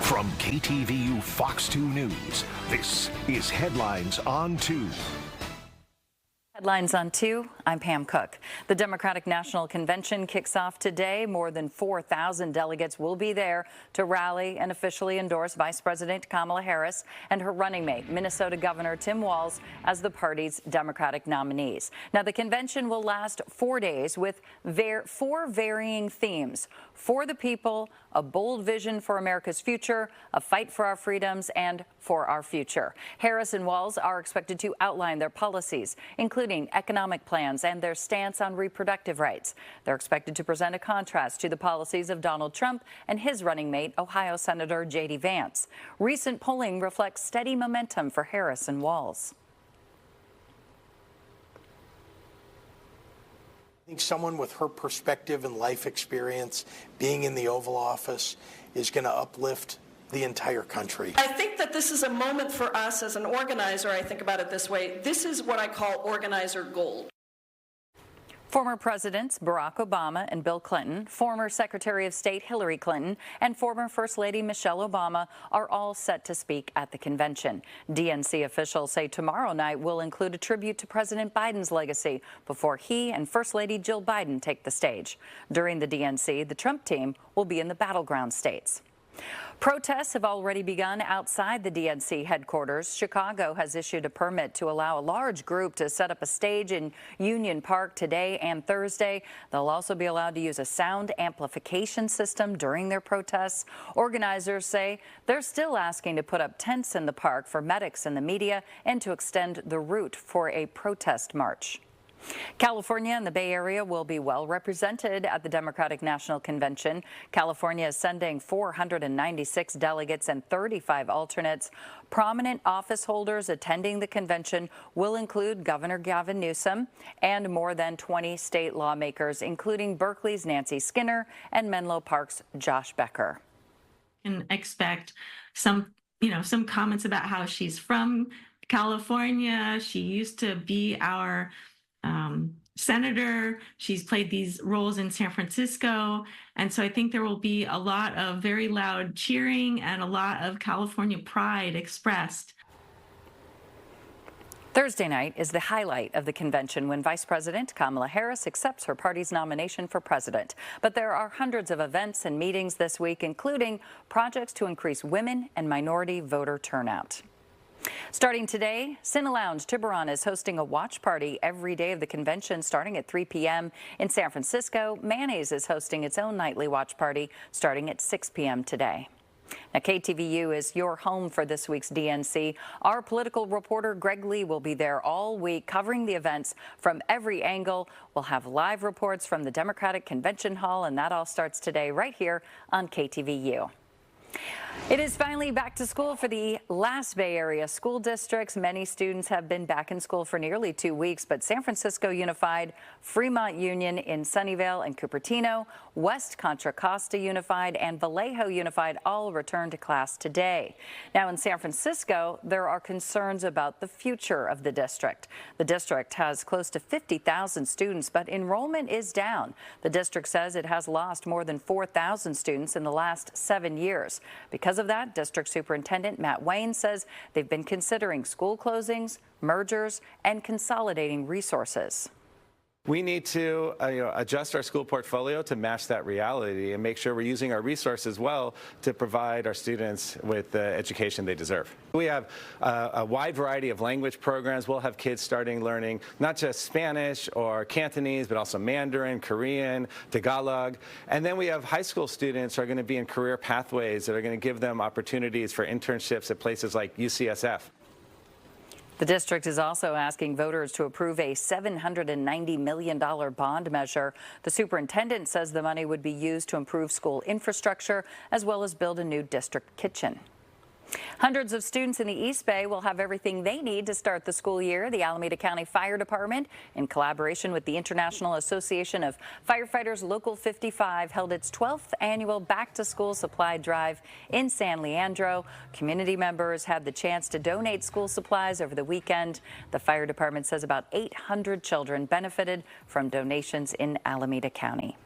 From KTVU Fox 2 News, this is Headlines on 2. Headlines on 2, I'm Pam Cook. The Democratic National Convention kicks off today. More than 4,000 delegates will be there to rally and officially endorse Vice President Kamala Harris and her running mate, Minnesota Governor Tim Walz, as the party's Democratic nominees. Now, the convention will last 4 days with 4 varying themes: for the people, a bold vision for America's future, a fight for our freedoms, and for our future. Harris and Walz are expected to outline their policies, including economic plans and their stance on reproductive rights. They're expected to present a contrast to the policies of Donald Trump and his running mate, Ohio Senator J.D. Vance. Recent polling reflects steady momentum for Harris and Walz. I think someone with her perspective and life experience being in the Oval Office is going to uplift the entire country. I think that this is a moment for us as an organizer. I think about it this way. This is what I call organizer gold. Former Presidents Barack Obama and Bill Clinton, former Secretary of State Hillary Clinton, and former First Lady Michelle Obama are all set to speak at the convention. DNC officials say tomorrow night will include a tribute to President Biden's legacy before he and First Lady Jill Biden take the stage. During the DNC, the Trump team will be in the battleground states. Protests have already begun outside the DNC headquarters. Chicago has issued a permit to allow a large group to set up a stage in Union Park today and Thursday. They'll also be allowed to use a sound amplification system during their protests. Organizers say they're still asking to put up tents in the park for medics and the media and to extend the route for a protest march. California and the Bay Area will be well represented at the Democratic National Convention. California is sending 496 delegates and 35 alternates. Prominent office holders attending the convention will include Governor Gavin Newsom and more than 20 state lawmakers, including Berkeley's Nancy Skinner and Menlo Park's Josh Becker. Can expect some comments about how she's from California. She used to be our senator. She's played these roles in San Francisco. And so I think there will be a lot of very loud cheering and a lot of California pride expressed. Thursday night is the highlight of the convention when Vice President Kamala Harris accepts her party's nomination for president. But there are hundreds of events and meetings this week, including projects to increase women and minority voter turnout. Starting today, Cine Lounge Tiburon is hosting a watch party every day of the convention starting at 3 p.m. In San Francisco, Mayonnaise is hosting its own nightly watch party starting at 6 p.m. today. Now, KTVU is your home for this week's DNC. Our political reporter Greg Lee will be there all week covering the events from every angle. We'll have live reports from the Democratic Convention Hall, and that all starts today right here on KTVU. It is finally back to school for the last Bay Area school districts. Many students have been back in school for nearly 2 weeks, but San Francisco Unified, Fremont Union in Sunnyvale and Cupertino, West Contra Costa Unified, and Vallejo Unified all returned to class today. Now in San Francisco, there are concerns about the future of the district. The district has close to 50,000 students, but enrollment is down. The district says it has lost more than 4,000 students in the last 7 years. Because of that, District Superintendent Matt Wayne says they've been considering school closings, mergers, and consolidating resources. We need to adjust our school portfolio to match that reality and make sure we're using our resources well to provide our students with the education they deserve. We have a wide variety of language programs. We'll have kids starting learning not just Spanish or Cantonese, but also Mandarin, Korean, Tagalog. And then we have high school students who are going to be in career pathways that are going to give them opportunities for internships at places like UCSF. The district is also asking voters to approve a $790 million bond measure. The superintendent says the money would be used to improve school infrastructure as well as build a new district kitchen. Hundreds of students in the East Bay will have everything they need to start the school year. The Alameda County Fire Department, in collaboration with the International Association of Firefighters Local 55, held its 12th annual back-to-school supply drive in San Leandro. Community members had the chance to donate school supplies over the weekend. The fire department says about 800 children benefited from donations in Alameda County.